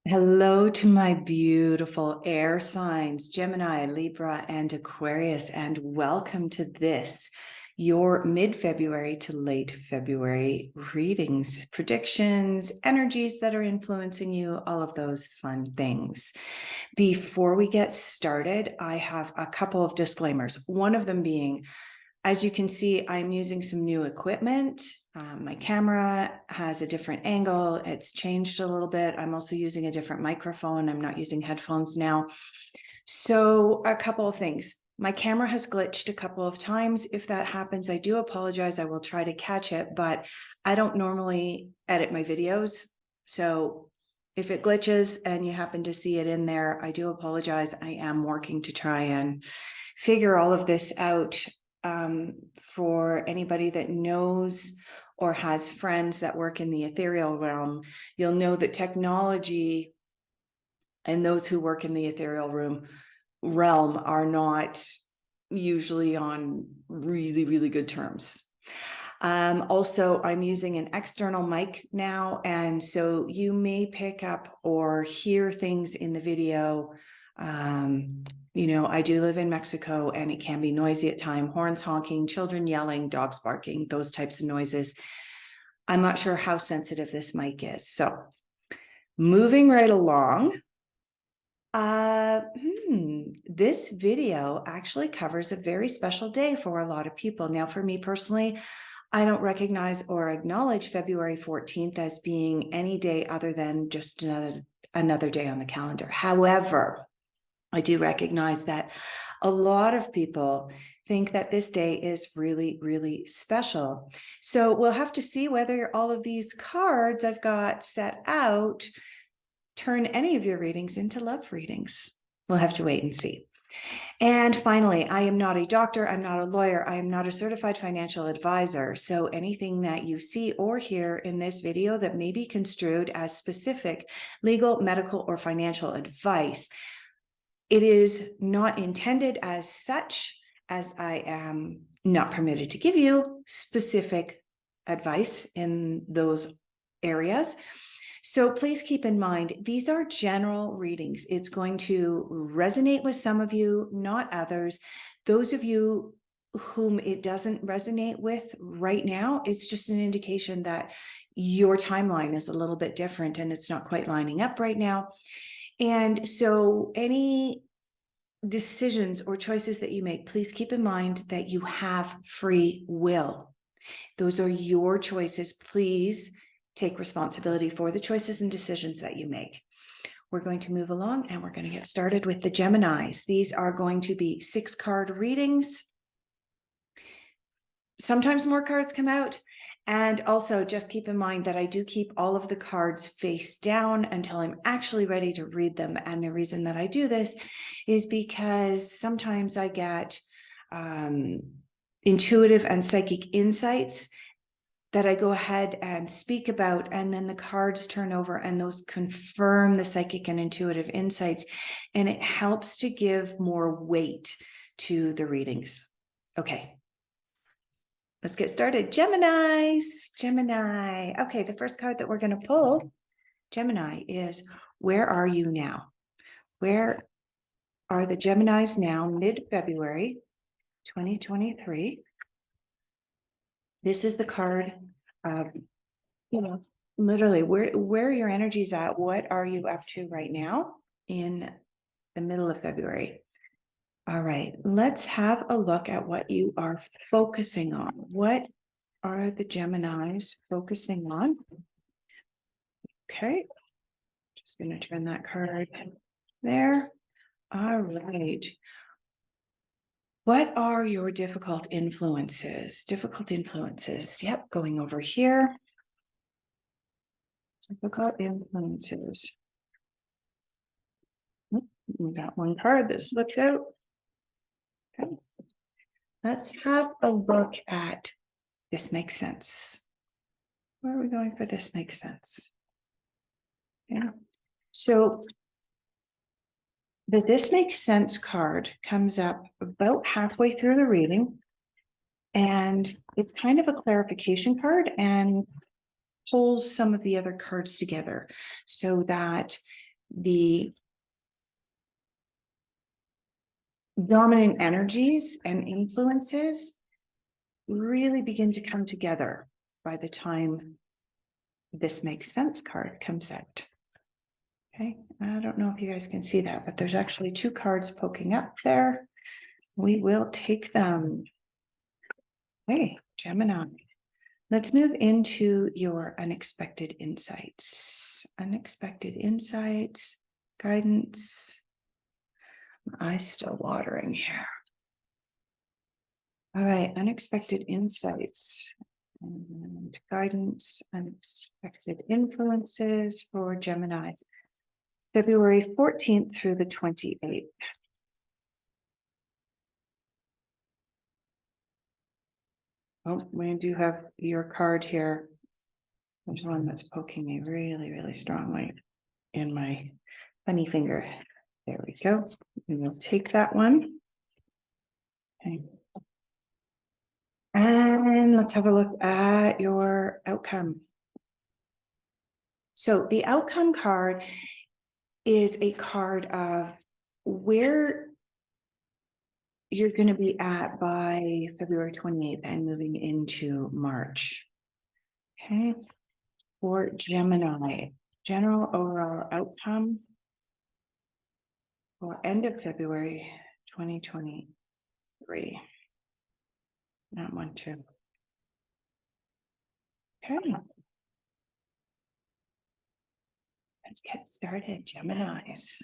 Hello to my beautiful air signs, Gemini, Libra, and Aquarius, and welcome to this, your mid-February to late February readings, predictions, energies that are influencing you, all of those fun things. Before we get started, I have a couple of disclaimers. One of them being, as you can see, I'm using some new equipment. My camera has a different angle. It's changed a little bit. I'm also using a different microphone. I'm not using headphones now. So a couple of things. My camera has glitched a couple of times. If that happens, I do apologize. I will try to catch it, but I don't normally edit my videos. So if it glitches and you happen to see it in there, I do apologize. I am working to try and figure all of this out. For anybody that knows or has friends that work in the ethereal realm, you'll know that technology and those who work in the ethereal realm are not usually on really, really good terms. Also, I'm using an external mic now, and so you may pick up or hear things in the video. I do live in Mexico and it can be noisy at times, horns honking, children yelling, dogs barking, those types of noises. I'm not sure how sensitive this mic is. So moving right along. This video actually covers a very special day for a lot of people. Now, for me personally, I don't recognize or acknowledge February 14th as being any day other than just another day on the calendar. However, I do recognize that a lot of people think that this day is really, really special. So we'll have to see whether all of these cards I've got set out turn any of your readings into love readings. We'll have to wait and see. And finally, I am not a doctor. I'm not a lawyer. I am not a certified financial advisor. So anything that you see or hear in this video that may be construed as specific legal, medical, or financial advice, it is not intended as such, as I am not permitted to give you specific advice in those areas. So please keep in mind, these are general readings. It's going to resonate with some of you, not others. Those of you whom it doesn't resonate with right now, it's just an indication that your timeline is a little bit different and it's not quite lining up right now. And so any decisions or choices that you make, please keep in mind that you have free will. Those are your choices. Please take responsibility for the choices and decisions that you make. We're going to move along and we're going to get started with the Geminis. These are going to be 6-card readings. Sometimes more cards come out. And also just keep in mind that I do keep all of the cards face down until I'm actually ready to read them. And the reason that I do this is because sometimes I get intuitive and psychic insights that I go ahead and speak about, and then the cards turn over and those confirm the psychic and intuitive insights, and it helps to give more weight to the readings. Okay, let's get started. Gemini. Okay, the first card that we're going to pull, Gemini, is where are you now? Where are the Geminis now, mid-February 2023? This is the card of, literally where your energy's at. What are you up to right now in the middle of February? All right, let's have a look at what you are focusing on. What are the Geminis focusing on? Okay, just going to turn that card there. All right. What are your difficult influences? Difficult influences. Yep, going over here. Difficult influences. We got one card that slipped out. Okay. Let's have a look at this makes sense. Where are we going for this makes sense? Yeah. So the This Makes Sense card comes up about halfway through the reading, and it's kind of a clarification card and pulls some of the other cards together so that the dominant energies and influences really begin to come together by the time this makes sense card comes out. Okay, I don't know if you guys can see that, but there's actually two cards poking up there. We will take them. Hey, Gemini. Let's move into your unexpected insights. Unexpected insights, guidance. My eyes still watering here. All right, unexpected insights and guidance, unexpected influences for Gemini, February 14th through the 28th. Oh, we do have your card here. There's one that's poking me really, really strongly in my funny finger. There we go. And we'll take that one. Okay. And let's have a look at your outcome. So the outcome card is a card of where you're going to be at by February 28th and moving into March. Okay. For Gemini, general overall outcome for end of February 2023. Not one, two. Okay. Let's get started, Geminis.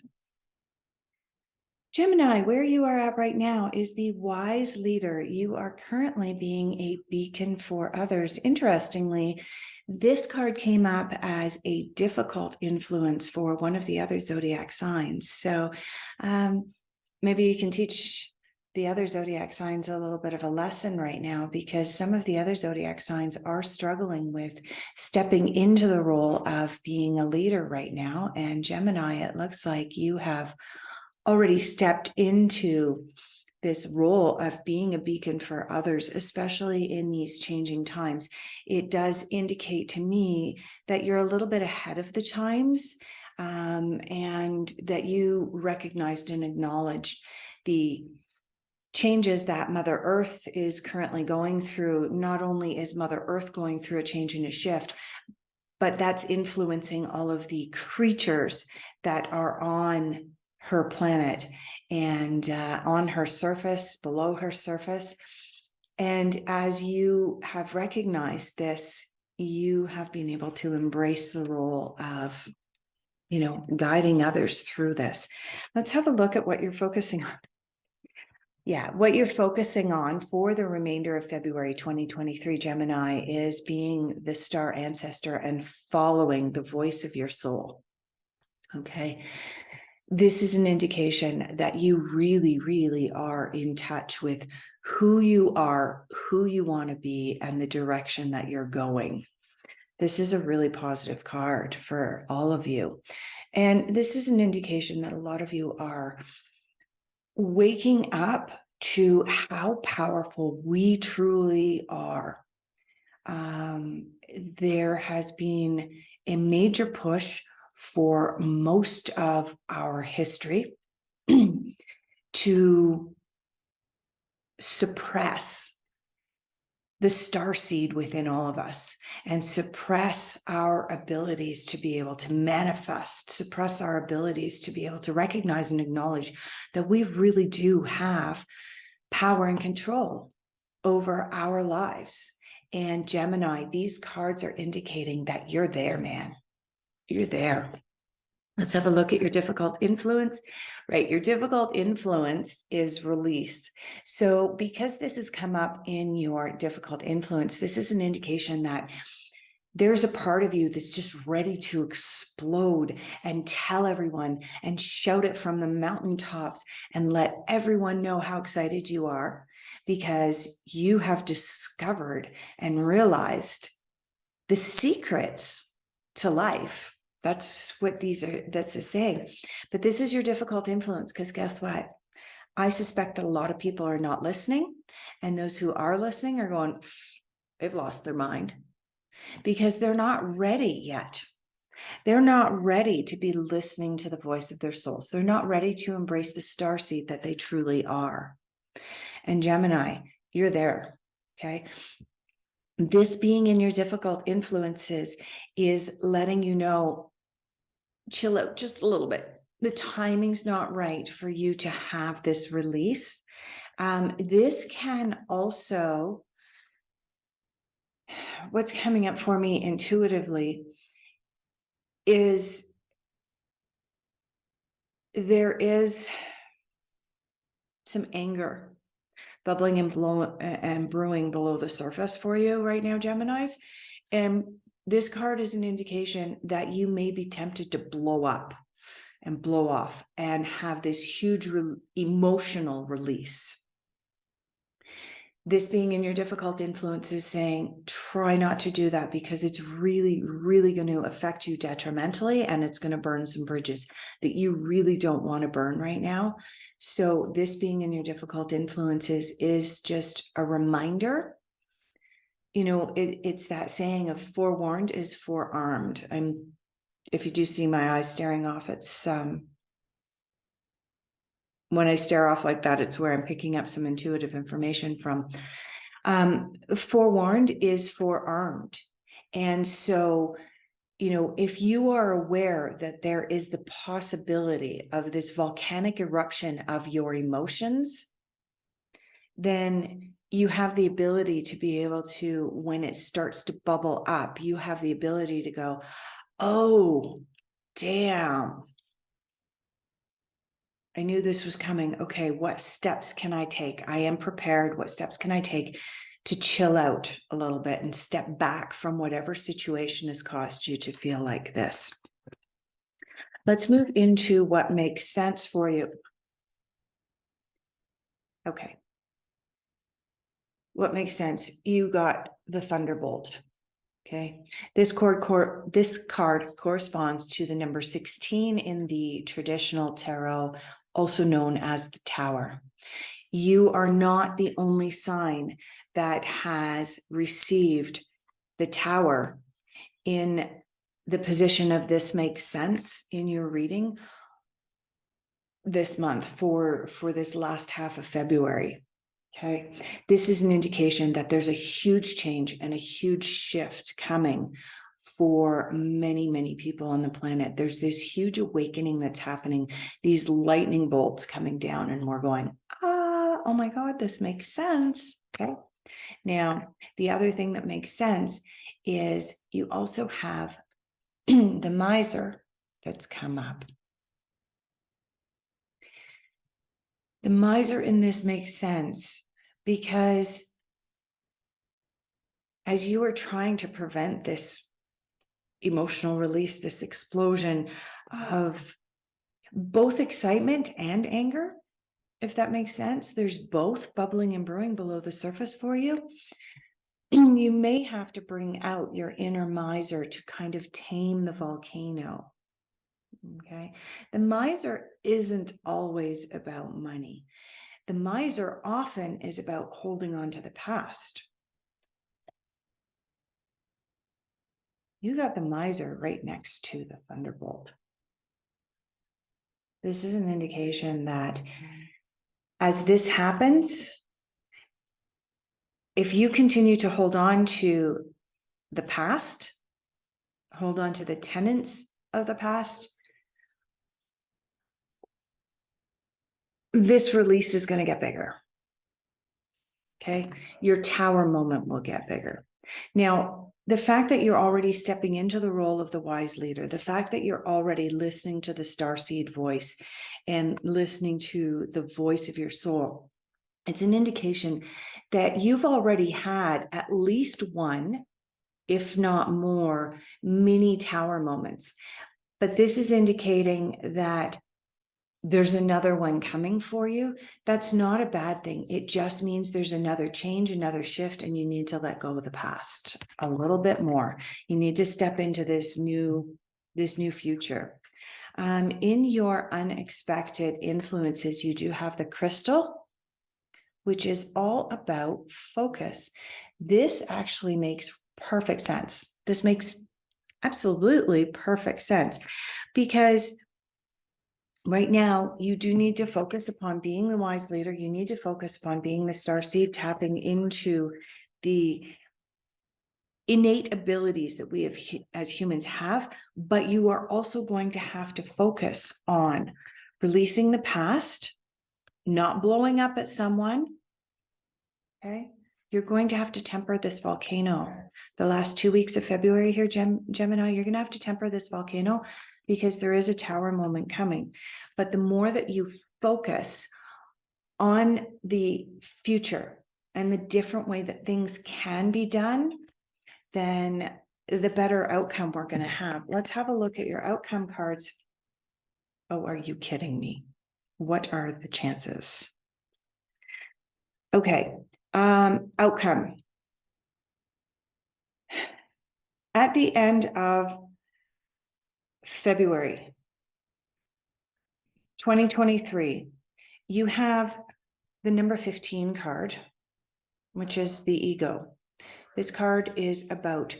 Gemini, where you are at right now is the wise leader. You are currently being a beacon for others. Interestingly, this card came up as a difficult influence for one of the other zodiac signs. So maybe you can teach the other zodiac signs a little bit of a lesson right now, because some of the other zodiac signs are struggling with stepping into the role of being a leader right now. And Gemini, it looks like you have already stepped into this role of being a beacon for others, especially in these changing times. It does indicate to me that you're a little bit ahead of the times, and that you recognized and acknowledged the changes that Mother Earth is currently going through. Not only is Mother Earth going through a change and a shift, but that's influencing all of the creatures that are on her planet and on her surface, below her surface. And as you have recognized this, you have been able to embrace the role of, guiding others through this. Let's have a look at what you're focusing on. Yeah, what you're focusing on for the remainder of February 2023, Gemini, is being the star ancestor and following the voice of your soul. Okay. This is an indication that you really, really are in touch with who you are, who you want to be, and the direction that you're going. This is a really positive card for all of you. And this is an indication that a lot of you are waking up to how powerful we truly are. There has been a major push for most of our history to suppress the star seed within all of us and suppress our abilities to be able to manifest, suppress our abilities to be able to recognize and acknowledge that we really do have power and control over our lives. And Gemini, these cards are indicating that you're there, man. You're there. Let's have a look at your difficult influence. Right, your difficult influence is release. So because this has come up in your difficult influence, this is an indication that there's a part of you that's just ready to explode and tell everyone and shout it from the mountaintops and let everyone know how excited you are, because you have discovered and realized the secrets to life. That's what that's a saying. But this is your difficult influence, because guess what? I suspect that a lot of people are not listening, and those who are listening are going, they've lost their mind, because they're not ready yet. They're not ready to be listening to the voice of their souls. They're not ready to embrace the starseed that they truly are. And Gemini, you're there. Okay. This being in your difficult influences is letting you know, chill out just a little bit. The timing's not right for you to have this release. This can also, what's coming up for me intuitively is there is some anger bubbling and brewing below the surface for you right now, Geminis. And this card is an indication that you may be tempted to blow up and blow off and have this huge emotional release. This being in your difficult influences saying, try not to do that because it's really, really going to affect you detrimentally, and it's going to burn some bridges that you really don't want to burn right now. So this being in your difficult influences is just a reminder. You know, it's that saying of forewarned is forearmed. If you do see my eyes staring off, it's when I stare off like that, it's where I'm picking up some intuitive information from. Forewarned is forearmed. And so, you know, if you are aware that there is the possibility of this volcanic eruption of your emotions, then you have the ability to be able to, when it starts to bubble up, you have the ability to go, oh, damn. I knew this was coming. Okay, what steps can I take? I am prepared. What steps can I take to chill out a little bit and step back from whatever situation has caused you to feel like this? Let's move into what makes sense for you. Okay. What makes sense? You got the Thunderbolt. Okay. This card corresponds to the number 16 in the traditional tarot, also known as the Tower. You are not the only sign that has received the Tower in the position of this makes sense in your reading this month for this last half of February. Okay, this is an indication that there's a huge change and a huge shift coming for many, many people on the planet. There's this huge awakening that's happening, these lightning bolts coming down, and we're going, oh my God, this makes sense. Okay. Now, the other thing that makes sense is you also have the Miser that's come up. The Miser in this makes sense because as you are trying to prevent this emotional release, this explosion of both excitement and anger, if that makes sense, there's both bubbling and brewing below the surface for you. You may have to bring out your inner Miser to kind of tame the volcano. Okay. The Miser isn't always about money. The Miser often is about holding on to the past. You got the Miser right next to the Thunderbolt. This is an indication that as this happens, if you continue to hold on to the past, hold on to the tenets of the past, this release is going to get bigger. Okay. Your Tower moment will get bigger. Now, the fact that you're already stepping into the role of the wise leader, the fact that you're already listening to the starseed voice and listening to the voice of your soul, it's an indication that you've already had at least one, if not more, mini Tower moments. But this is indicating that there's another one coming for you. That's not a bad thing. It just means there's another change, another shift, and you need to let go of the past a little bit more. You need to step into this new future. In your unexpected influences, you do have the crystal, which is all about focus. This actually makes perfect sense. This makes absolutely perfect sense, because right now you do need to focus upon being the wise leader. You need to focus upon being the starseed, tapping into the innate abilities that we have as humans have, but you are also going to have to focus on releasing the past, not blowing up at someone. Okay. You're going to have to temper this volcano. The last 2 weeks of February here, Gemini, you're going to have to temper this volcano because there is a tower moment coming. But the more that you focus on the future and the different way that things can be done, then the better outcome we're going to have. Let's have a look at your outcome cards. Oh, are you kidding me? What are the chances? Okay. Outcome. At the end of February 2023, you have the number 15 card, which is the ego. This card is about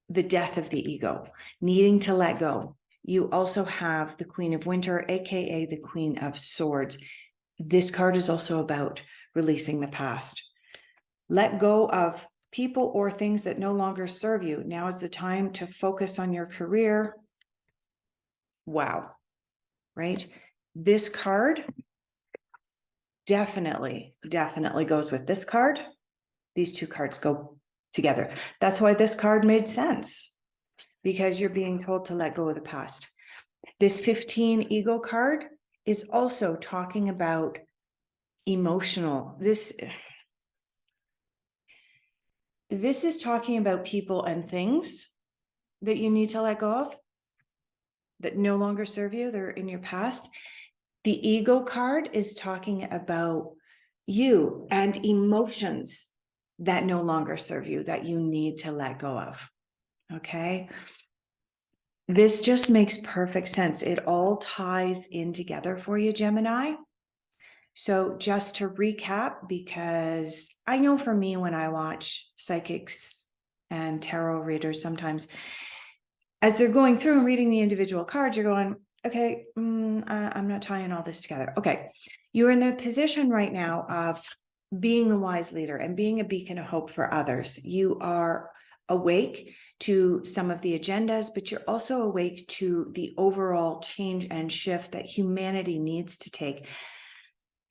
the death of the ego, needing to let go. You also have the Queen of Winter, aka the Queen of Swords. This card is also about releasing the past. Let go of people or things that no longer serve you. Now is the time to focus on your career. Wow, right? This card definitely goes with this card. These two cards go together. That's why this card made sense, because you're being told to let go of the past. This 15 ego card is also talking about emotional. This is talking about people and things that you need to let go of, that no longer serve you. They're in your past. The ego card is talking about you and emotions that no longer serve you, that you need to let go of. Okay. This just makes perfect sense. It all ties in together for you, Gemini. So just to recap, because I know for me, when I watch psychics and tarot readers, sometimes as they're going through and reading the individual cards, you're going, okay, I'm not tying all this together. Okay. You're in the position right now of being the wise leader and being a beacon of hope for others. You are awake to some of the agendas, but you're also awake to the overall change and shift that humanity needs to take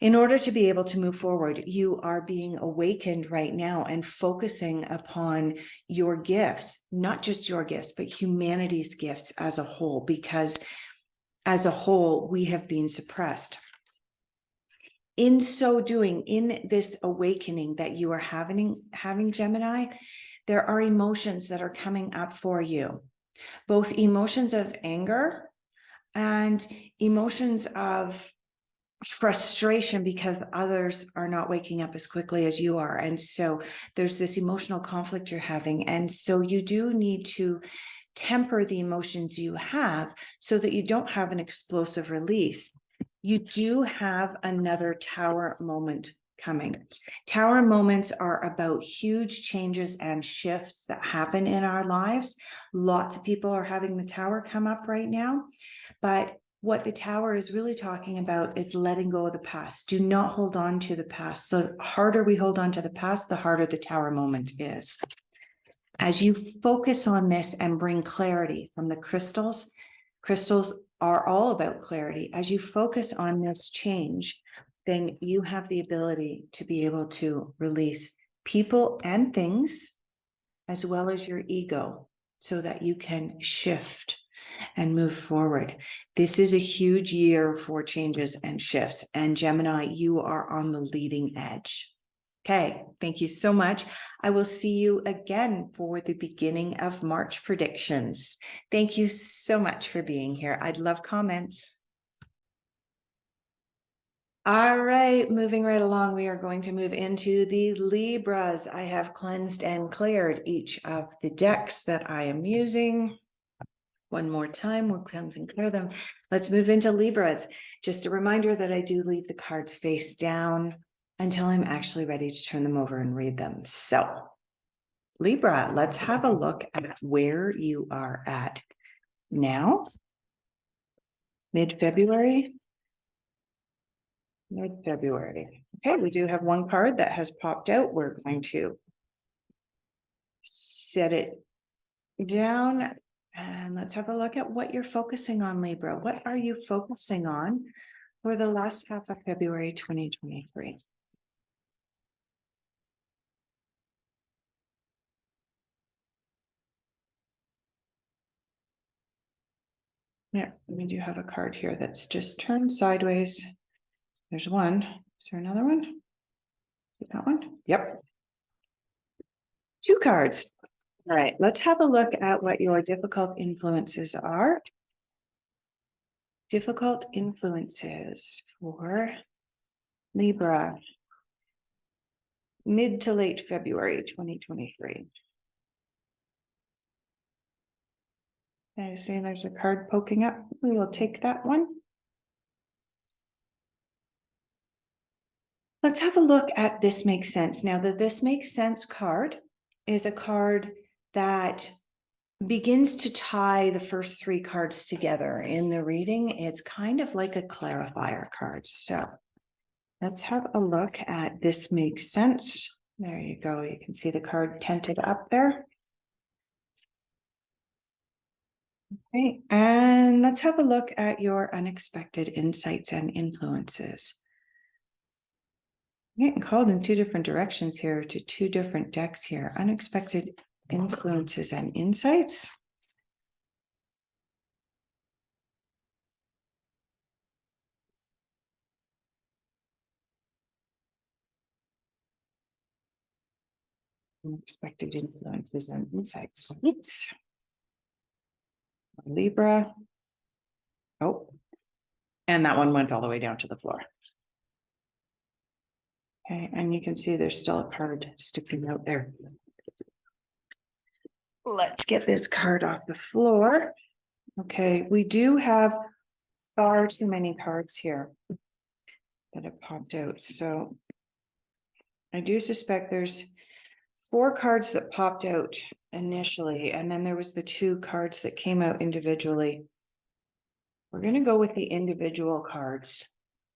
in order to be able to move forward. You are being awakened right now and focusing upon your gifts, not just your gifts, but humanity's gifts as a whole, because as a whole, we have been suppressed. In so doing, in this awakening that you are having, Gemini, there are emotions that are coming up for you, both emotions of anger and emotions of frustration because others are not waking up as quickly as you are. And so there's this emotional conflict you're having. And so you do need to temper the emotions you have so that you don't have an explosive release. You do have another tower moment coming. Tower moments are about huge changes and shifts that happen in our lives. Lots of people are having the tower come up right now, but what the tower is really talking about is letting go of the past. Do not hold on to the past. The harder we hold on to the past, the harder the tower moment is. As you focus on this and bring clarity from the crystals, crystals are all about clarity. As you focus on this change, then you have the ability to be able to release people and things, as well as your ego, so that you can shift and move forward. This is a huge year for changes and shifts. And Gemini, you are on the leading edge. Okay, thank you so much. I will see you again for the beginning of March predictions. Thank you so much for being here. I'd love comments. All right, moving right along, we are going to move into the Libras. I have cleansed and cleared each of the decks that I am using. One more time, we'll cleanse and clear them. Let's move into Libras. Just a reminder that I do leave the cards face down until I'm actually ready to turn them over and read them. So Libra, let's have a look at where you are at now. Mid-February. Mid-February. Okay, we do have one card that has popped out. We're going to set it down and let's have a look at what you're focusing on, Libra. What are you focusing on for the last half of February 2023? Yeah, we do have a card here that's just turned sideways. There's one. Is there another one? That one? Yep. Two cards. All right, let's have a look at what your difficult influences are. Difficult influences for Libra, mid to late February 2023. I see there's a card poking up. We will take that one. Let's have a look at This Makes Sense. Now, the This Makes Sense card is a card that begins to tie the first three cards together in the reading. It's kind of like a clarifier card. So let's have a look at This Makes Sense. There you go. You can see the card tinted up there. Okay, and let's have a look at your unexpected insights and influences. I'm getting called in two different directions here to two different decks here. Unexpected influences and insights. Unexpected influences and insights. Oops. Libra. Oh, and that one went all the way down to the floor. Okay, and you can see there's still a card sticking out there. Let's get this card off the floor. Okay, we do have far too many cards here that have popped out. So I do suspect there's 4 cards that popped out initially, and then there was the 2 cards that came out individually. We're going to go with the individual cards.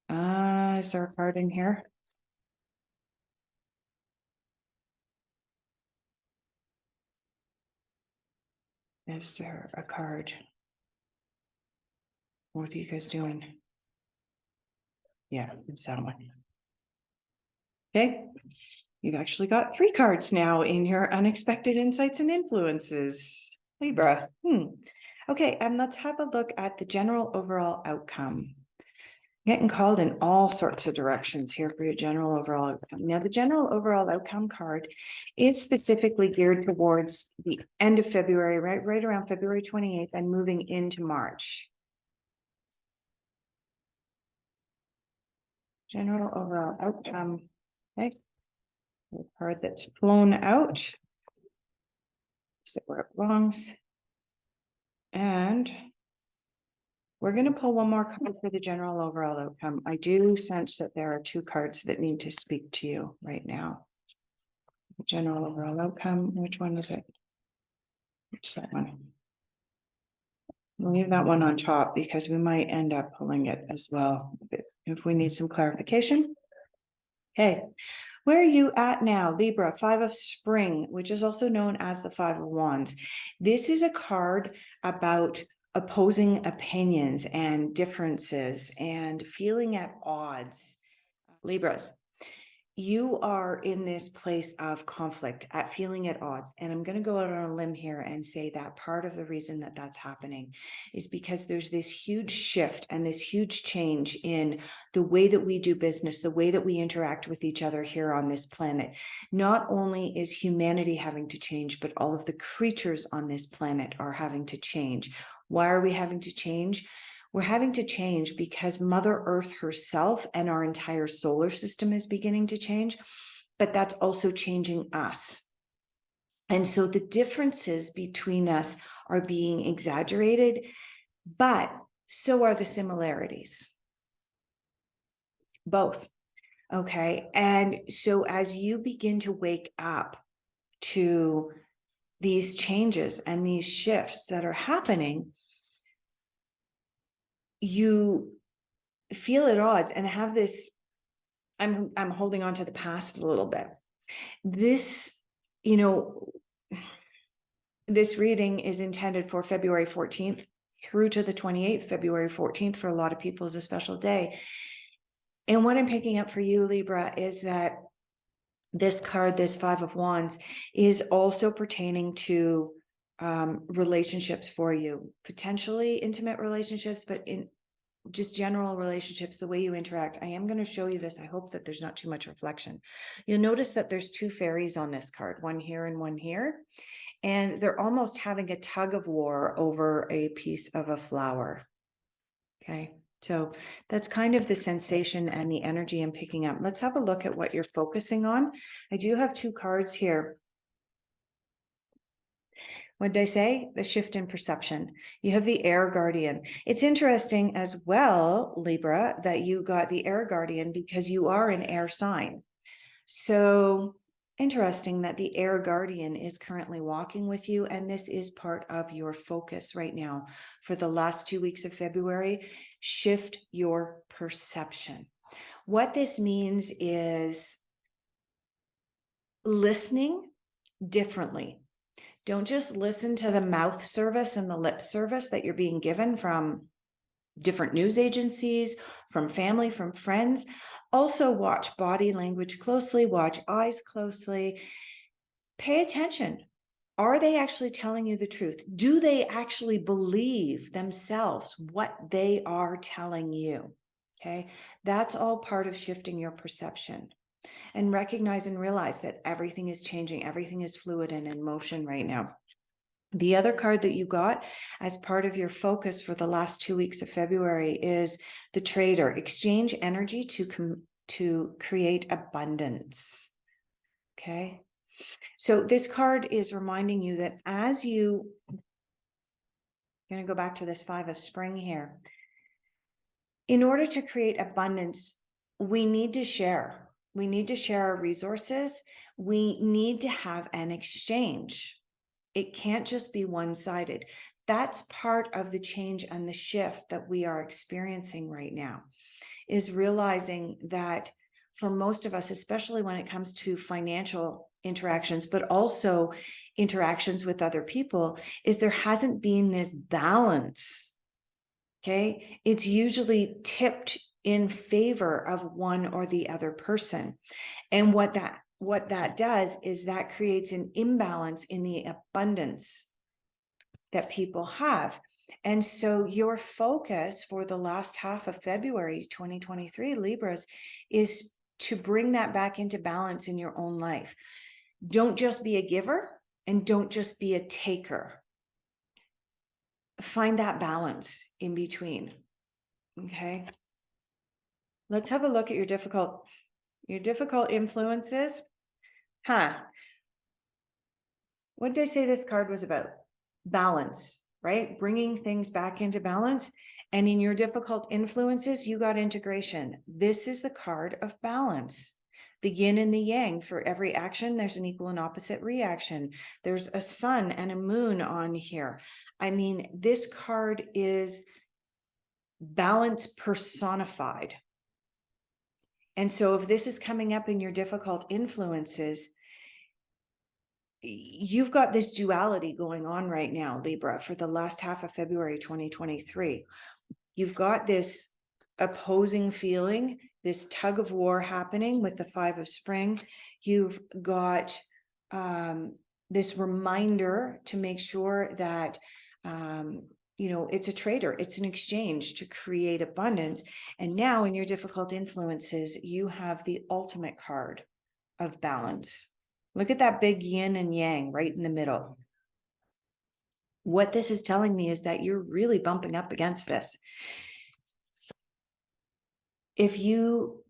Is there a card in here? Is there a card? What are you guys doing? Yeah, it's that one. Okay, you've actually got 3 cards now in your unexpected insights and influences, Libra. Okay, and let's have a look at the general overall outcome. Getting called in all sorts of directions here for your general overall outcome. Now, the general overall outcome card is specifically geared towards the end of February, right around February 28th and moving into March. General overall outcome. Okay. The card that's flown out. Sit where it belongs. And we're going to pull one more card for the general overall outcome. I do sense that there are 2 cards that need to speak to you right now. General overall outcome. Which one is it? Which that one? We'll leave that one on top because we might end up pulling it as well if we need some clarification. Okay, where are you at now? Libra, 5 of Spring, which is also known as the 5 of Wands. This is a card about opposing opinions and differences and feeling at odds. Libras, you are in this place of conflict, at feeling at odds. And I'm going to go out on a limb here and say that part of the reason that that's happening is because there's this huge shift and this huge change in the way that we do business, the way that we interact with each other here on this planet. Not only is humanity having to change, but all of the creatures on this planet are having to change. Why are we having to change? We're having to change because Mother Earth herself and our entire solar system is beginning to change, but that's also changing us. And so the differences between us are being exaggerated, but so are the similarities. Both. Okay. And so as you begin to wake up to these changes and these shifts that are happening, you feel at odds and have this, I'm holding on to the past a little bit. This, this reading is intended for February 14th through to the 28th. February 14th for a lot of people is a special day. And what I'm picking up for you, Libra, is that this card, this Five of Wands, is also pertaining to relationships for you, potentially intimate relationships, but in just general relationships, the way you interact. I am going to show you this. I hope that there's not too much reflection. You'll notice that there's two fairies on this card, one here and one here, and they're almost having a tug of war over a piece of a flower. Okay, so that's kind of the sensation and the energy I'm picking up. Let's have a look at what you're focusing on. I do have two cards here. What did I say? The shift in perception. You have the air guardian. It's interesting as well, Libra, that you got the air guardian because you are an air sign. So interesting that the air guardian is currently walking with you. And this is part of your focus right now for the last 2 weeks of February. Shift your perception. What this means is listening differently. Don't just listen to the mouth service and the lip service that you're being given from different news agencies, from family, from friends. Also watch body language closely, watch eyes closely. Pay attention. Are they actually telling you the truth? Do they actually believe themselves what they are telling you? Okay, that's all part of shifting your perception. And recognize and realize that everything is changing. Everything is fluid and in motion right now. The other card that you got as part of your focus for the last 2 weeks of February is the Trader. Exchange energy to create abundance. Okay. So this card is reminding you that I'm going to go back to this Five of Spring here. In order to create abundance, we need to share. We need to share our resources. We need to have an exchange. It can't just be one-sided. That's part of the change and the shift that we are experiencing right now, is realizing that for most of us, especially when it comes to financial interactions, but also interactions with other people, is there hasn't been this balance. Okay. It's usually tipped in favor of one or the other person. And what that does is that creates an imbalance in the abundance that people have. And so your focus for the last half of February 2023, Libras, is to bring that back into balance in your own life. Don't just be a giver and don't just be a taker. Find that balance in between. Okay. Let's have a look at your difficult influences. What did I say this card was about? Balance, right? Bringing things back into balance. And in your difficult influences, you got integration. This is the card of balance. The yin and the yang. For every action, there's an equal and opposite reaction. There's a sun and a moon on here. I mean, this card is balance personified. And so if this is coming up in your difficult influences, you've got this duality going on right now, Libra, for the last half of February 2023. You've got this opposing feeling, this tug of war happening with the Five of Spring. You've got this reminder to make sure that it's a trader, it's an exchange to create abundance. And now in your difficult influences, you have the ultimate card of balance. Look at that big yin and yang right in the middle. What this is telling me is that you're really bumping up against this. If you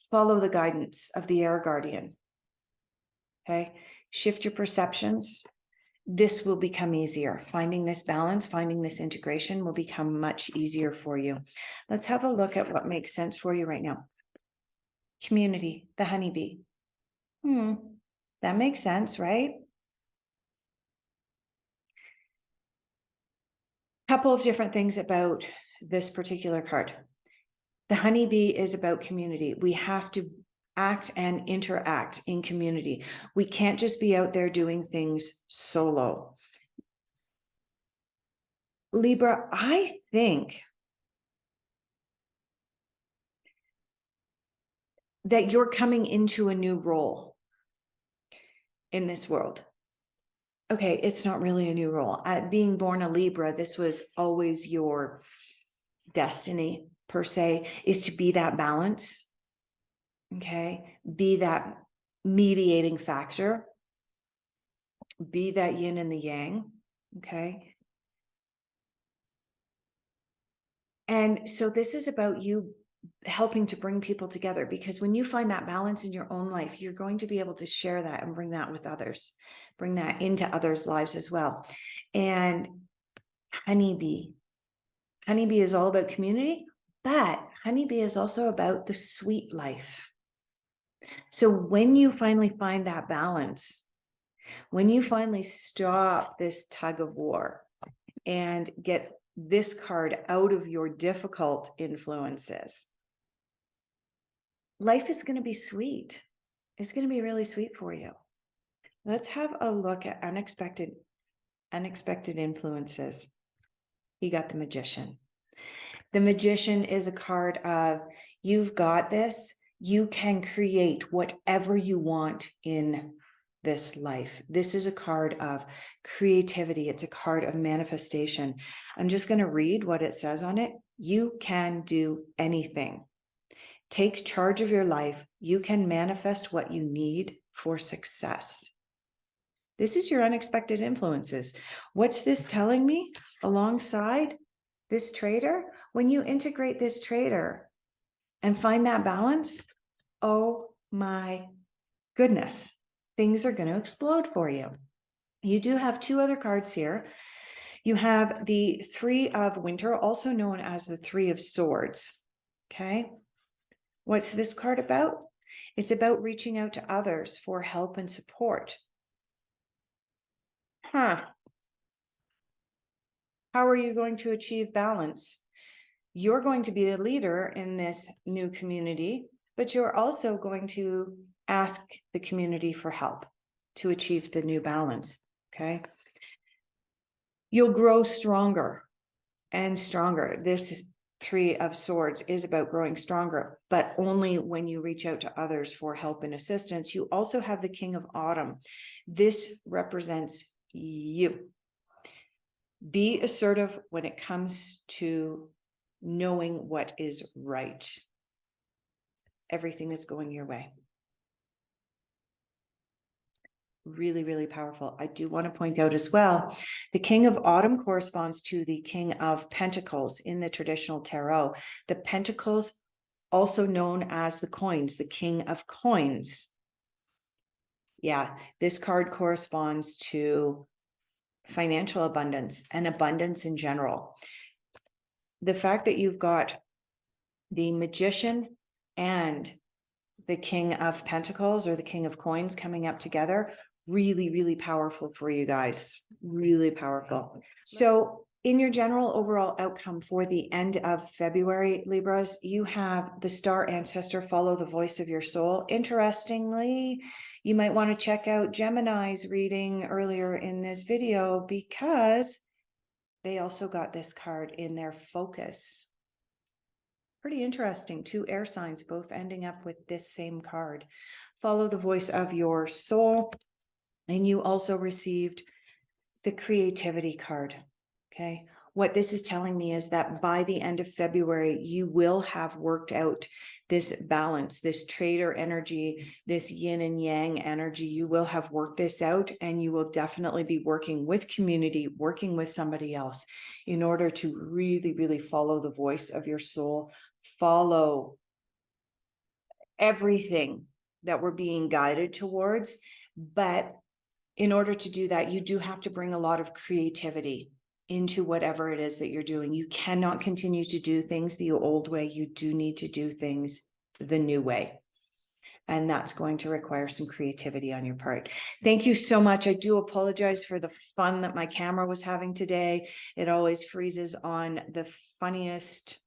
follow the guidance of the air guardian, okay, shift your perceptions, this will become easier. Finding this balance, finding this integration will become much easier for you. Let's have a look at what makes sense for you right now. Community, the honeybee. That makes sense, right? Couple of different things about this particular card. The honeybee is about community. We have to act and interact in community. We can't just be out there doing things solo. Libra, I think that you're coming into a new role in this world. Okay, it's not really a new role. Being born a Libra, this was always your destiny per se, is to be that balance. Okay, be that mediating factor, be that yin and the yang. Okay. And so this is about you helping to bring people together, because when you find that balance in your own life, you're going to be able to share that and bring that with others, bring that into others' lives as well. And honeybee is all about community, but honeybee is also about the sweet life. So when you finally find that balance, when you finally stop this tug of war and get this card out of your difficult influences, life is going to be sweet. It's going to be really sweet for you. Let's have a look at unexpected influences. You got the Magician. The Magician is a card of, you've got this. You can create whatever you want in this life. This is a card of creativity. It's a card of manifestation. I'm just going to read what it says on it. You can do anything. Take charge of your life. You can manifest what you need for success. This is your unexpected influences. What's this telling me alongside this trader? When you integrate this trader and find that balance, oh my goodness, things are going to explode for you. You do have two other cards here. You have the Three of Winter, also known as the Three of Swords. Okay. What's this card about? It's about reaching out to others for help and support. How are you going to achieve balance? You're going to be a leader in this new community, but you're also going to ask the community for help to achieve the new balance. Okay. You'll grow stronger and stronger. This Three of Swords is about growing stronger, but only when you reach out to others for help and assistance. You also have the King of Autumn. This represents you. Be assertive when it comes to knowing what is right. Everything is going your way. Really, really powerful. I do want to point out as well, the King of Autumn corresponds to the King of Pentacles in the traditional tarot. The Pentacles, also known as the coins, the King of Coins. Yeah, this card corresponds to financial abundance and abundance in general. The fact that you've got the Magician and the King of Pentacles or the King of Coins coming up together, really, really powerful for you guys. Really powerful. So in your general overall outcome for the end of February, Libras, you have the star ancestor, follow the voice of your soul. Interestingly, you might want to check out Gemini's reading earlier in this video, because they also got this card in their focus. Pretty interesting. Two air signs, both ending up with this same card. Follow the voice of your soul. And you also received the creativity card. Okay. What this is telling me is that by the end of February, you will have worked out this balance, this trader energy, this yin and yang energy. You will have worked this out, and you will definitely be working with community, working with somebody else in order to really, really follow the voice of your soul, follow everything that we're being guided towards. But in order to do that, you do have to bring a lot of creativity into whatever it is that you're doing. You cannot continue to do things the old way. You do need to do things the new way. And that's going to require some creativity on your part. Thank you so much. I do apologize for the fun that my camera was having today. It always freezes on the funniest,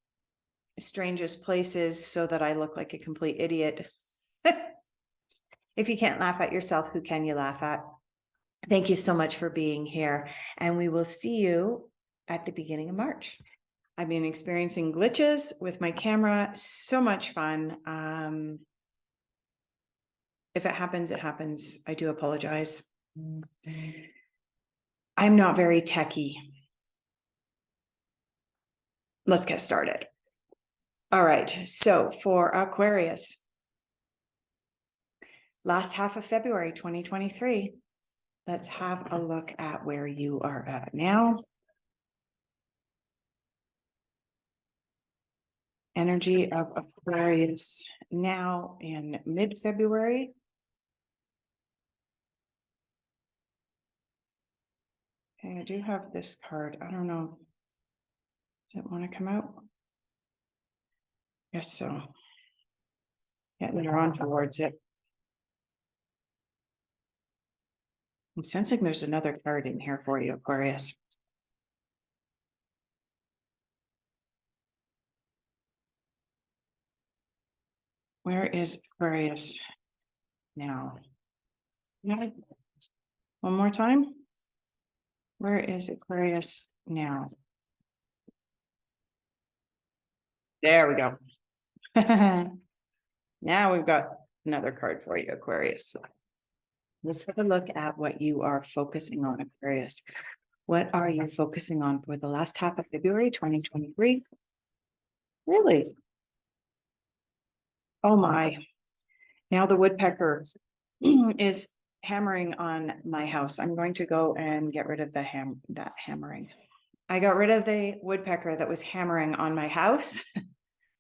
strangest places so that I look like a complete idiot. If you can't laugh at yourself, who can you laugh at? Thank you so much for being here. And we will see you at the beginning of March. I've been experiencing glitches with my camera. So much fun. If it happens, it happens. I do apologize. I'm not very techie. Let's get started. All right. So for Aquarius, last half of February 2023, let's have a look at where you are at now. Energy of Aquarius now in mid-February. Okay, I do have this card. I don't know. Does it want to come out? Yes, so. Getting drawn towards it. I'm sensing there's another card in here for you, Aquarius. Where is Aquarius now? One more time. Where is Aquarius now? There we go. Now we've got another card for you, Aquarius. Let's have a look at what you are focusing on, Aquarius. What are you focusing on for the last half of February 2023? Really? Oh my. Now the woodpecker is hammering on my house. I'm going to go and get rid of that hammering. I got rid of the woodpecker that was hammering on my house.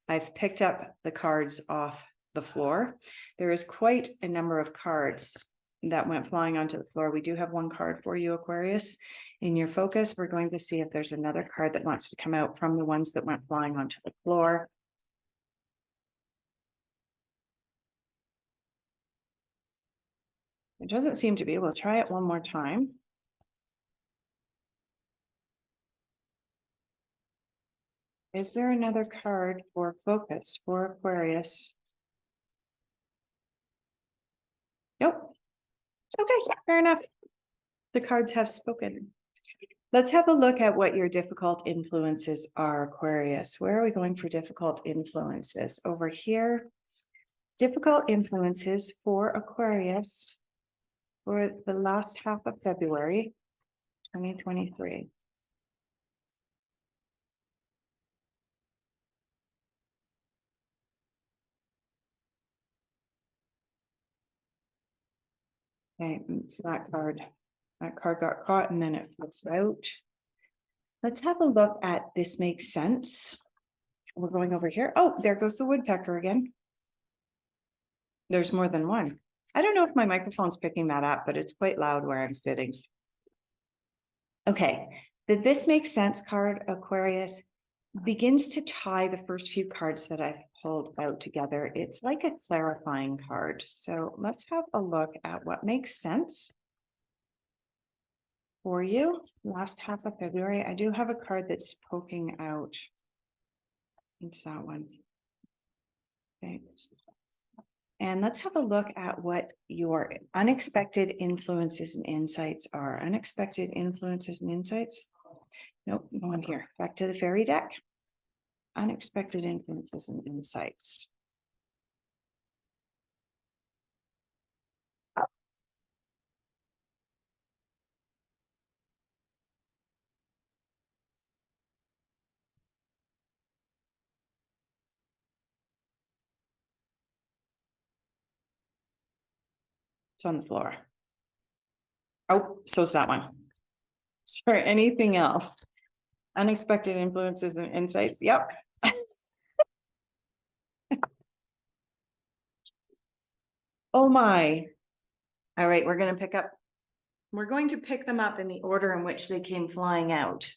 I've picked up the cards off the floor. There is quite a number of cards that went flying onto the floor. We do have one card for you, Aquarius. In your focus, we're going to see if there's another card that wants to come out from the ones that went flying onto the floor. It doesn't seem to be. We'll try it one more time. Is there another card for focus for Aquarius? Nope. Okay, fair enough. The cards have spoken. Let's have a look at what your difficult influences are, Aquarius. Where are we going for difficult influences? Over here, difficult influences for Aquarius for the last half of February 2023. Okay, so that card got caught and then it flips out. Let's have a look at this makes sense. We're going over here. Oh, there goes the woodpecker again. There's more than one. I don't know if my microphone's picking that up, but it's quite loud where I'm sitting. Okay, the this makes sense card, Aquarius, begins to tie the first few cards that I've pulled out together. It's like a clarifying card. So let's have a look at what makes sense for you last half of February. I do have a card that's poking out. It's that one. Okay. And let's have a look at what your unexpected influences and insights are. Unexpected influences and insights. Nope, go on here. Back to the fairy deck. Unexpected influences and insights. It's on the floor. Oh, so is that one. Is there anything else? Unexpected influences and insights. Yep. Oh my. All right, we're going to pick them up in the order in which they came flying out.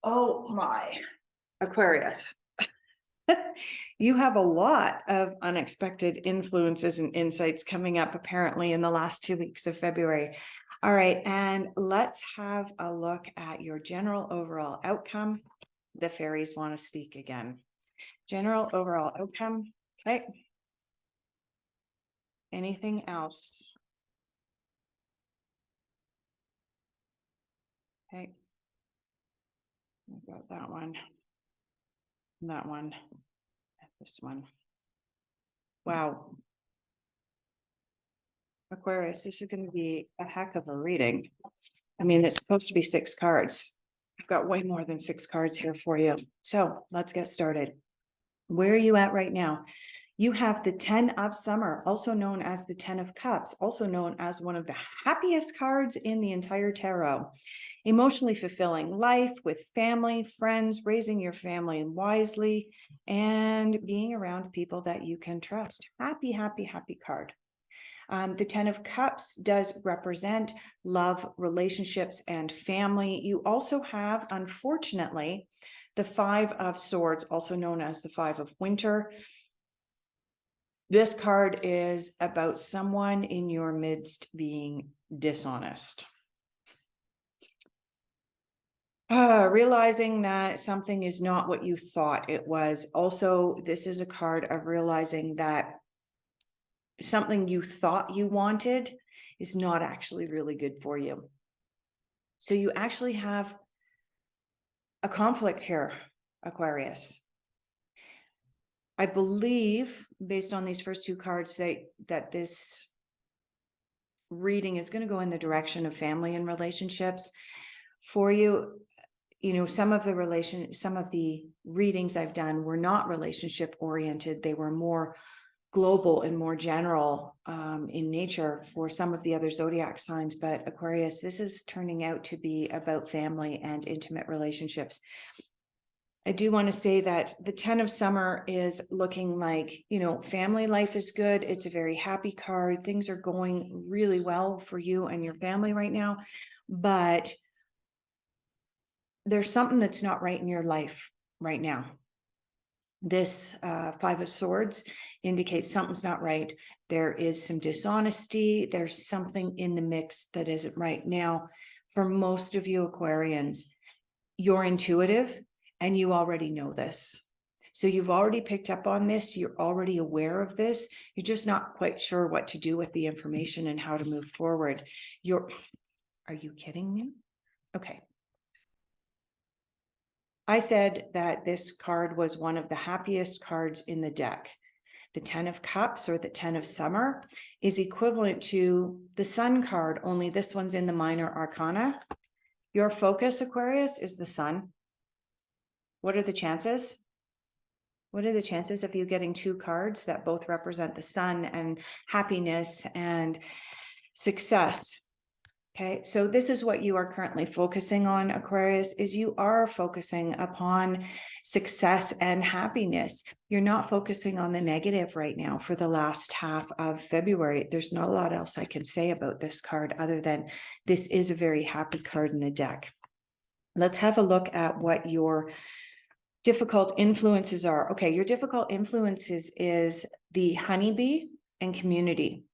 Oh my. Aquarius. You have a lot of unexpected influences and insights coming up, apparently, in the last 2 weeks of February. All right, and let's have a look at your general overall outcome. The fairies want to speak again. General overall outcome. Okay. Anything else? Okay. I got that one, and this one. Wow. Aquarius, this is going to be a heck of a reading. I mean, it's supposed to be 6 cards. I've got way more than 6 cards here for you. So let's get started. Where are you at right now? You have the 10 of Summer, also known as the 10 of Cups, also known as one of the happiest cards in the entire tarot. Emotionally fulfilling life with family, friends, raising your family wisely, and being around people that you can trust. Happy, happy, happy card. The 10 of Cups does represent love, relationships, and family. You also have, unfortunately, the 5 of Swords, also known as the 5 of Winter. This card is about someone in your midst being dishonest. Realizing that something is not what you thought it was. Also, this is a card of realizing that something you thought you wanted is not actually really good for you. So you actually have a conflict here, Aquarius. I believe, based on these first 2 cards, that this reading is going to go in the direction of family and relationships for you. You know, some of the readings I've done were not relationship oriented. They were more global and more general in nature for some of the other zodiac signs. But Aquarius, this is turning out to be about family and intimate relationships. I do want to say that the 10 of Summer is looking like, you know, family life is good. It's a very happy card. Things are going really well for you and your family right now. But there's something that's not right in your life right now. This 5 of Swords indicates something's not right. There is some dishonesty. There's something in the mix that isn't right. Now, for most of you Aquarians, you're intuitive and you already know this. So you've already picked up on this. You're already aware of this. You're just not quite sure what to do with the information and how to move forward. Are you kidding me? Okay. I said that this card was one of the happiest cards in the deck. The 10 of Cups, or the 10 of Summer, is equivalent to the Sun card, only this one's in the minor arcana. Your focus, Aquarius, is the Sun. What are the chances? What are the chances of you getting 2 cards that both represent the Sun and happiness and success? Okay, so this is what you are currently focusing on, Aquarius, is you are focusing upon success and happiness. You're not focusing on the negative right now for the last half of February. There's not a lot else I can say about this card other than this is a very happy card in the deck. Let's have a look at what your difficult influences are. Okay, your difficult influences is the honeybee and community.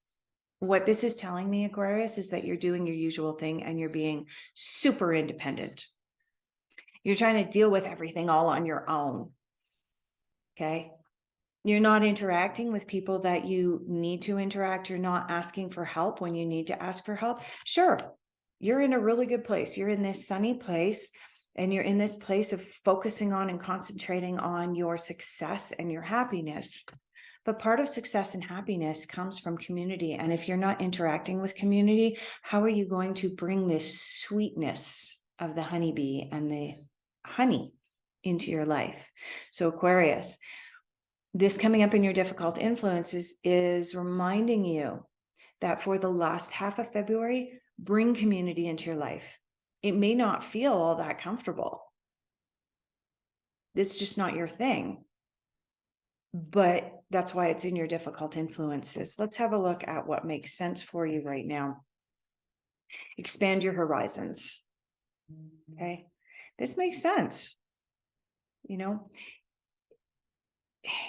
What this is telling me, Aquarius, is that you're doing your usual thing and you're being super independent. You're trying to deal with everything all on your own. Okay. You're not interacting with people that you need to interact. You're not asking for help when you need to ask for help. Sure, you're in a really good place. You're in this sunny place and you're in this place of focusing on and concentrating on your success and your happiness. But part of success and happiness comes from community. And if you're not interacting with community, how are you going to bring this sweetness of the honeybee and the honey into your life? So Aquarius, this coming up in your difficult influences is reminding you that for the last half of February, bring community into your life. It may not feel all that comfortable. It's just not your thing. But that's why it's in your difficult influences. Let's have a look at what makes sense for you right now. Expand your horizons. Okay. This makes sense. You know,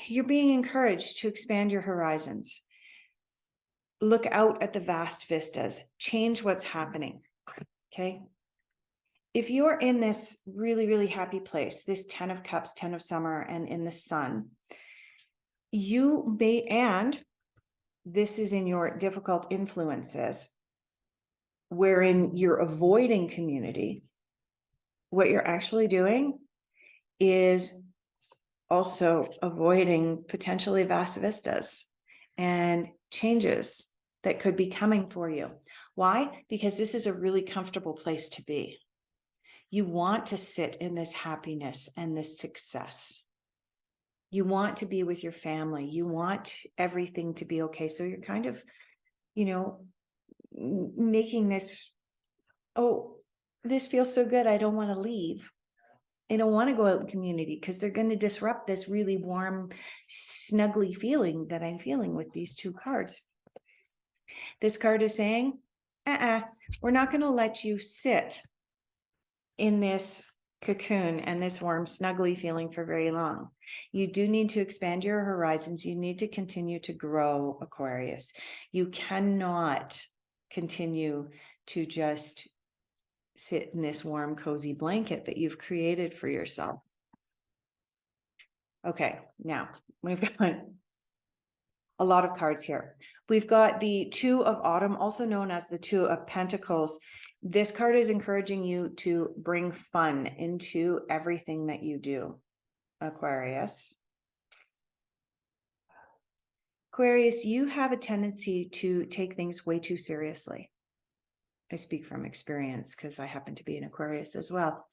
you're being encouraged to expand your horizons. Look out at the vast vistas, change what's happening. Okay. If you're in this really, really happy place, this 10 of Cups, 10 of Summer, and in the sun, you may, and this is in your difficult influences, wherein you're avoiding community, what you're actually doing is also avoiding potentially vast vistas and changes that could be coming for you. Why? Because this is a really comfortable place to be. You want to sit in this happiness and this success. You want to be with your family. You want everything to be okay. So you're kind of, making this, oh, this feels so good. I don't want to leave. I don't want to go out in community because they're going to disrupt this really warm, snuggly feeling that I'm feeling with these two cards. This card is saying, we're not going to let you sit in this cocoon and this warm, snuggly feeling for very long. You do need to expand your horizons. You need to continue to grow, Aquarius. You cannot continue to just sit in this warm, cozy blanket that you've created for yourself. Okay, now we've got a lot of cards here. We've got the Two of Autumn, also known as the Two of Pentacles. This card is encouraging you to bring fun into everything that you do, Aquarius. Aquarius, you have a tendency to take things way too seriously. I speak from experience because I happen to be an Aquarius as well.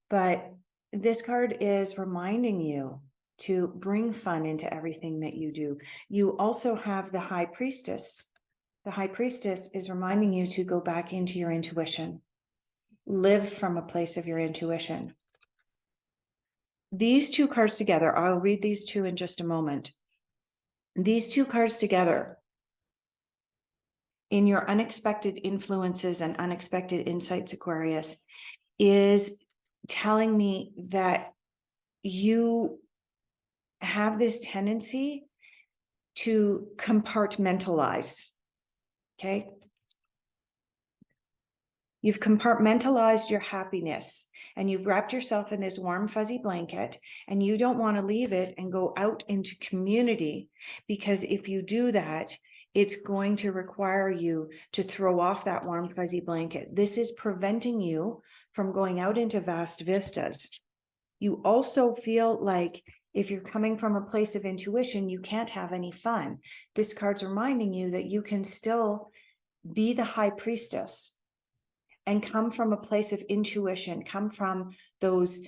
But this card is reminding you to bring fun into everything that you do. You also have the High Priestess. The High Priestess is reminding you to go back into your intuition. Live from a place of your intuition. These two cards together, I'll read these two in just a moment. These two cards together, in your unexpected influences and unexpected insights, Aquarius, is telling me that you have this tendency to compartmentalize. Okay. You've compartmentalized your happiness and you've wrapped yourself in this warm, fuzzy blanket, and you don't want to leave it and go out into community, because if you do that, it's going to require you to throw off that warm, fuzzy blanket. This is preventing you from going out into vast vistas. You also feel like if you're coming from a place of intuition, you can't have any fun. This card's reminding you that you can still be the High Priestess and come from a place of intuition, come from those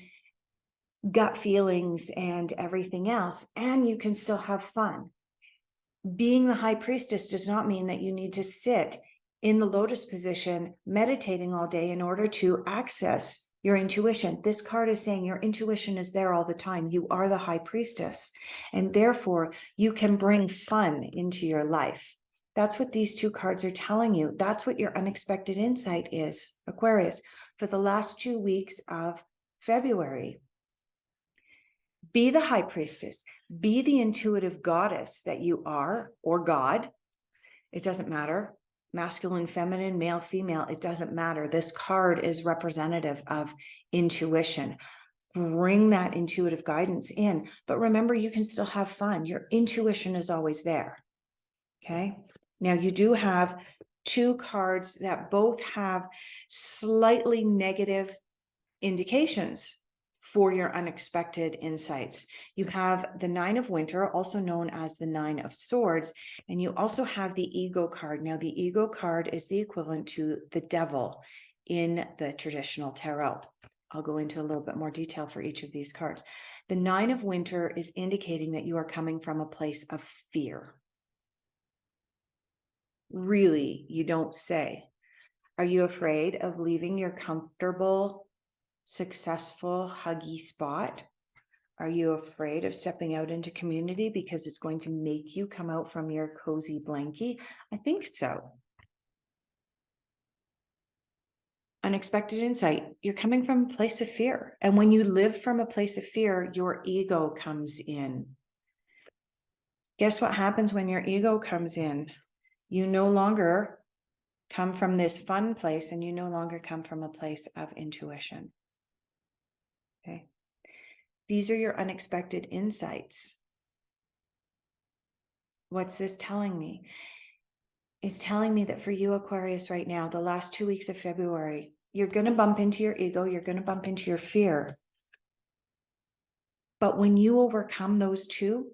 gut feelings and everything else, and you can still have fun. Being the High Priestess does not mean that you need to sit in the lotus position meditating all day in order to access your intuition. This card is saying your intuition is there all the time. You are the High Priestess, and therefore you can bring fun into your life. That's what these two cards are telling you. That's what your unexpected insight is, Aquarius, for the last 2 weeks of February. Be the High Priestess. Be the intuitive goddess that you are, or God. It doesn't matter. Masculine, feminine, male, female, it doesn't matter. This card is representative of intuition. Bring that intuitive guidance in. But remember, you can still have fun. Your intuition is always there. Okay. Now you do have two cards that both have slightly negative indications for your unexpected insights. You have the Nine of Winter, also known as the Nine of Swords, and you also have the Ego card. Now, the Ego card is the equivalent to the Devil in the traditional tarot. I'll go into a little bit more detail for each of these cards. The Nine of Winter is indicating that you are coming from a place of fear. Really, you don't say. Are you afraid of leaving your comfortable, successful, huggy spot? Are you afraid of stepping out into community because it's going to make you come out from your cozy blankie? I think so. Unexpected insight. You're coming from a place of fear. And when you live from a place of fear, your ego comes in. Guess what happens when your ego comes in? You no longer come from this fun place, and you no longer come from a place of intuition. Okay. These are your unexpected insights. What's this telling me? It's telling me that for you, Aquarius, right now, the last 2 weeks of February, you're going to bump into your ego. You're going to bump into your fear. But when you overcome those two,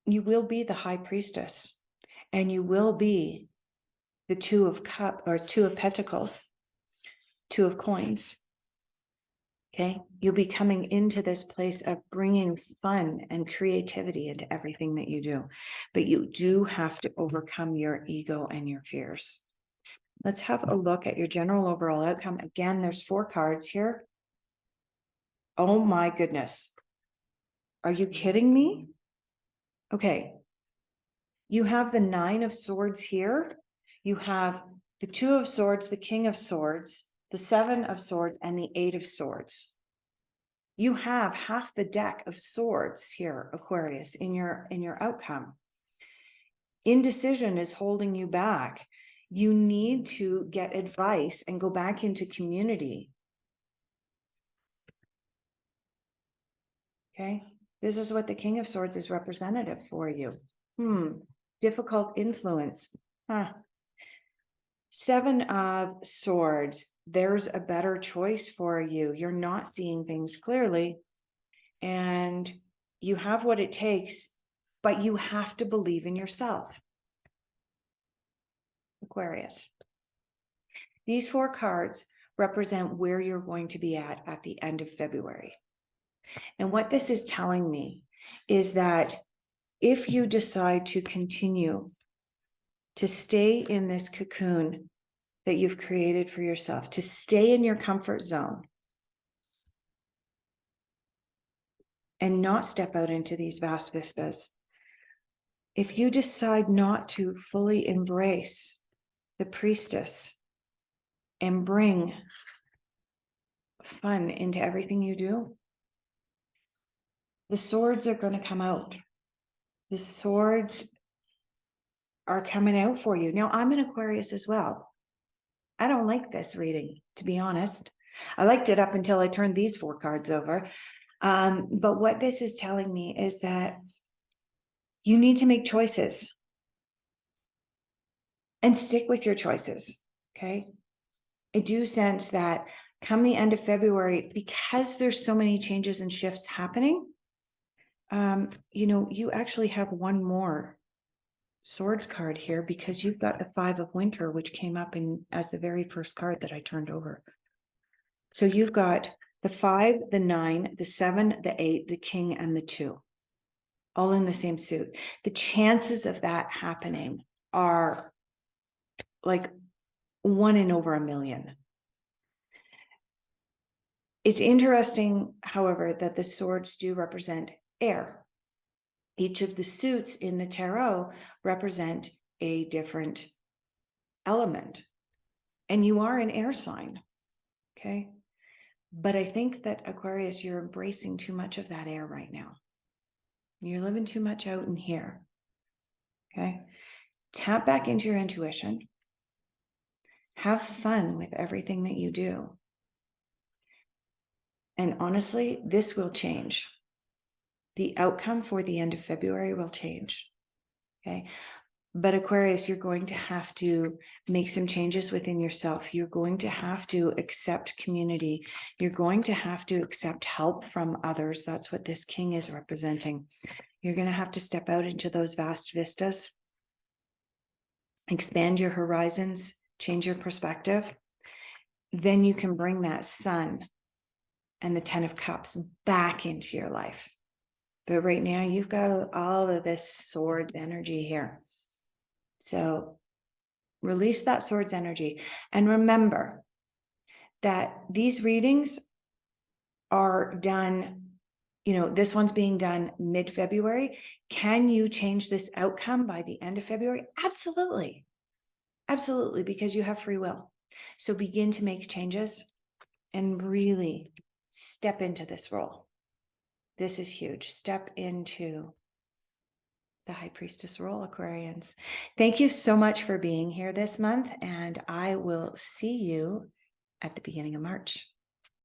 you will be the high priestess, and you will be the two of pentacles, two of coins. Okay. You'll be coming into this place of bringing fun and creativity into everything that you do, but you do have to overcome your ego and your fears. Let's have a look at your general overall outcome. Again, there's 4 cards here. Oh my goodness. Are you kidding me? Okay. You have the 9 of Swords here. You have the 2 of Swords, the King of Swords, the 7 of Swords, and the 8 of Swords. You have half the deck of swords here, Aquarius, in your outcome. Indecision is holding you back. You need to get advice and go back into community. Okay. This is what the King of Swords is representative for you. Difficult influence. 7 of Swords. There's a better choice for you. You're not seeing things clearly, and you have what it takes, but you have to believe in yourself. Aquarius. These 4 cards represent where you're going to be at the end of February. And what this is telling me is that if you decide to continue to stay in this cocoon that you've created for yourself, to stay in your comfort zone and not step out into these vast vistas, if you decide not to fully embrace the priestess and bring fun into everything you do, the swords are going to come out. The swords are coming out for you. Now, I'm an Aquarius as well. I don't like this reading, to be honest. I liked it up until I turned these 4 cards over. But what this is telling me is that you need to make choices and stick with your choices. Okay. I do sense that come the end of February, because there's so many changes and shifts happening, you actually have one more Swords card here, because you've got the 5 of Winter, which came up as the very first card that I turned over. So you've got the 5, the 9, the 7, the 8, the King, and the 2, all in the same suit. The chances of that happening are like 1 in over a million. It's interesting, however, that the swords do represent air. Each of the suits in the tarot represent a different element. And you are an air sign. Okay. But I think that, Aquarius, you're embracing too much of that air right now. You're living too much out in here. Okay. Tap back into your intuition. Have fun with everything that you do. And honestly, this will change. The outcome for the end of February will change. Okay. But Aquarius, you're going to have to make some changes within yourself. You're going to have to accept community. You're going to have to accept help from others. That's what this King is representing. You're going to have to step out into those vast vistas, expand your horizons, change your perspective. Then you can bring that Sun and the 10 of Cups back into your life. But right now, you've got all of this Swords energy here. So release that Swords energy. And remember that these readings are done, this one's being done mid-February. Can you change this outcome by the end of February? Absolutely. Absolutely, because you have free will. So begin to make changes and really step into this role. This is huge. Step into the High Priestess role, Aquarians. Thank you so much for being here this month, and I will see you at the beginning of March.